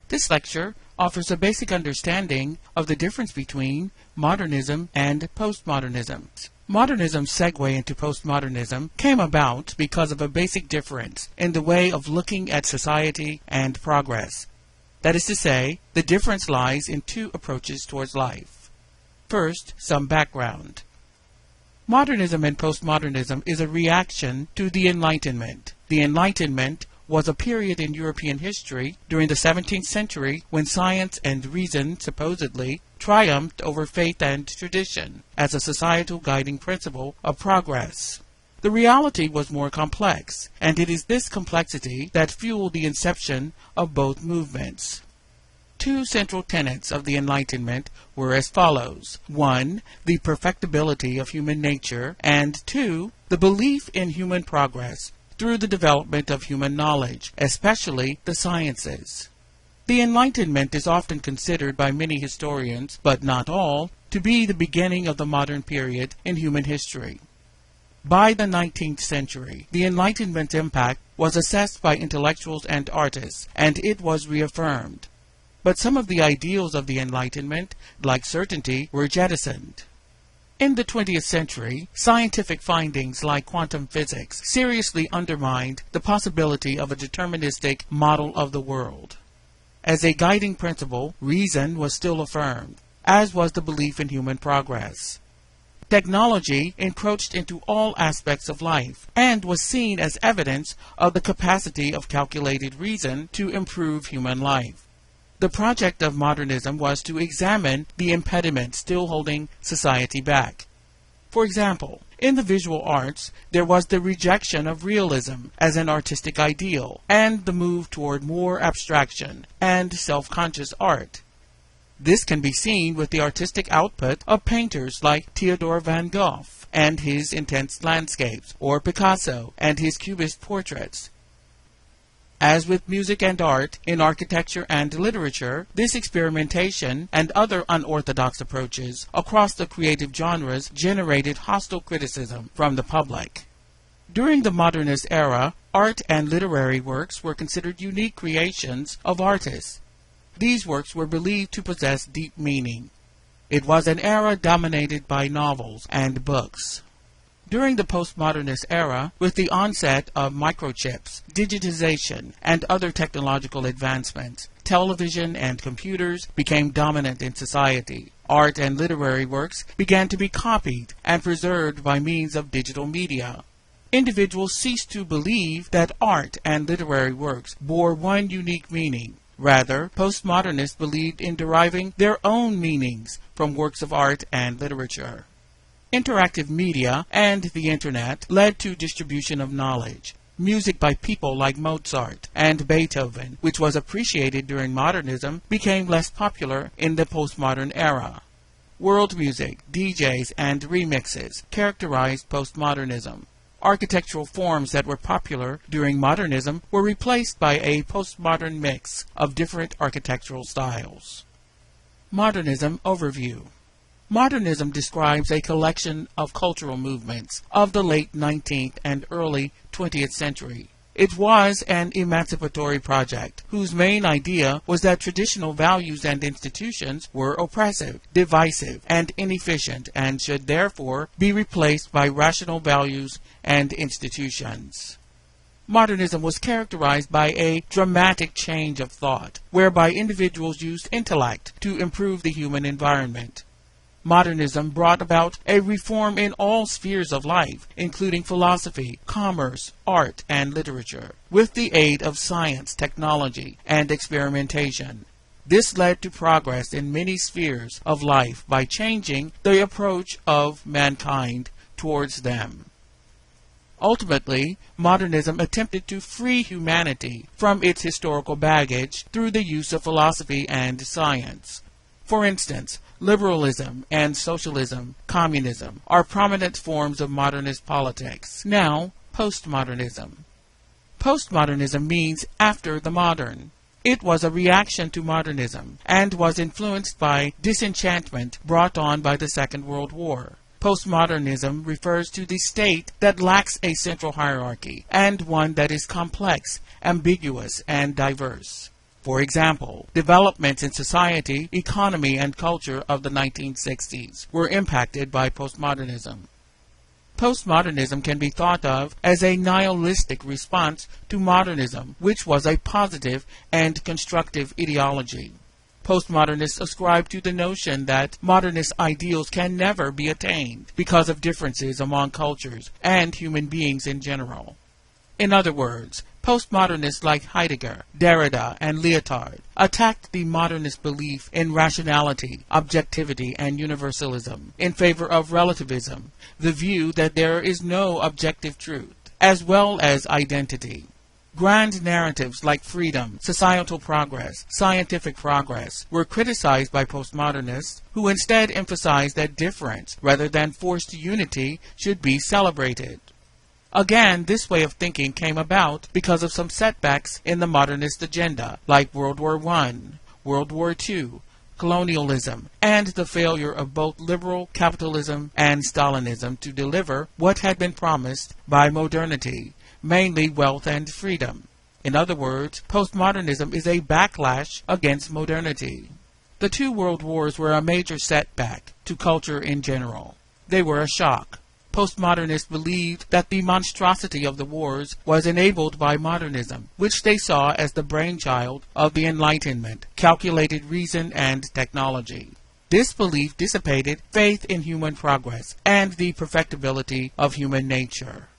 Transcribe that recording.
This lecture offers a basic understanding of the difference between modernism and postmodernism. Modernism's segue into postmodernism came about because of a basic difference in the way of looking at society and progress. That is to say, the difference lies in two approaches towards life. First, some background. Modernism and postmodernism is a reaction to the Enlightenment. The Enlightenment was a period in European history during the 17th century when science and reason supposedly triumphed over faith and tradition as a societal guiding principle of progress. The reality was more complex, and it is this complexity that fueled the inception of both movements. Two central tenets of the Enlightenment were as follows: 1. The perfectibility of human nature, and 2. The belief in human progress through the development of human knowledge, especially the sciences. The Enlightenment is often considered by many historians, but not all, to be the beginning of the modern period in human history. By the 19th century, the Enlightenment's impact was assessed by intellectuals and artists, and it was reaffirmed. But some of the ideals of the Enlightenment, like certainty, were jettisoned. In the 20th century, scientific findings like quantum physics seriously undermined the possibility of a deterministic model of the world. As a guiding principle, reason was still affirmed, as was the belief in human progress. Technology encroached into all aspects of life and was seen as evidence of the capacity of calculated reason to improve human life. The project of modernism was to examine the impediments still holding society back. For example, in the visual arts, there was the rejection of realism as an artistic ideal and the move toward more abstraction and self-conscious art. This can be seen with the artistic output of painters like Theodor van Gogh and his intense landscapes, or Picasso and his cubist portraits. As with music and art, in architecture and literature, this experimentation and other unorthodox approaches across the creative genres generated hostile criticism from the public. During the modernist era, art and literary works were considered unique creations of artists. These works were believed to possess deep meaning. It was an era dominated by novels and books. During the postmodernist era, with the onset of microchips, digitization, and other technological advancements, television and computers became dominant in society. Art and literary works began to be copied and preserved by means of digital media. Individuals ceased to believe that art and literary works bore one unique meaning. Rather, postmodernists believed in deriving their own meanings from works of art and literature. Interactive media and the Internet led to distribution of knowledge. Music by people like Mozart and Beethoven, which was appreciated during modernism, became less popular in the postmodern era. World music, DJs, and remixes characterized postmodernism. Architectural forms that were popular during modernism were replaced by a postmodern mix of different architectural styles. Modernism overview. Modernism describes a collection of cultural movements of the late 19th and early 20th century. It was an emancipatory project whose main idea was that traditional values and institutions were oppressive, divisive, and inefficient and should therefore be replaced by rational values and institutions. Modernism was characterized by a dramatic change of thought, whereby individuals used intellect to improve the human environment. Modernism brought about a reform in all spheres of life, including philosophy, commerce, art, and literature, with the aid of science, technology, and experimentation. This led to progress in many spheres of life by changing the approach of mankind towards them. Ultimately, modernism attempted to free humanity from its historical baggage through the use of philosophy and science. For instance, liberalism and socialism, communism, are prominent forms of modernist politics. Now, postmodernism. Postmodernism means after the modern. It was a reaction to modernism and was influenced by disenchantment brought on by the Second World War. Postmodernism refers to the state that lacks a central hierarchy and one that is complex, ambiguous, and diverse. For example, developments in society, economy, and culture of the 1960s were impacted by postmodernism. Postmodernism can be thought of as a nihilistic response to modernism, which was a positive and constructive ideology. Postmodernists ascribe to the notion that modernist ideals can never be attained because of differences among cultures and human beings in general. In other words, postmodernists like Heidegger, Derrida, and Lyotard attacked the modernist belief in rationality, objectivity, and universalism in favor of relativism, the view that there is no objective truth, as well as identity. Grand narratives like freedom, societal progress, scientific progress were criticized by postmodernists who instead emphasized that difference, rather than forced unity, should be celebrated. Again, this way of thinking came about because of some setbacks in the modernist agenda, like World War I, World War II, colonialism, and the failure of both liberal capitalism and Stalinism to deliver what had been promised by modernity, mainly wealth and freedom. In other words, postmodernism is a backlash against modernity. The two world wars were a major setback to culture in general. They were a shock. Postmodernists believed that the monstrosity of the wars was enabled by modernism, which they saw as the brainchild of the Enlightenment, calculated reason, and technology. This belief dissipated faith in human progress and the perfectibility of human nature.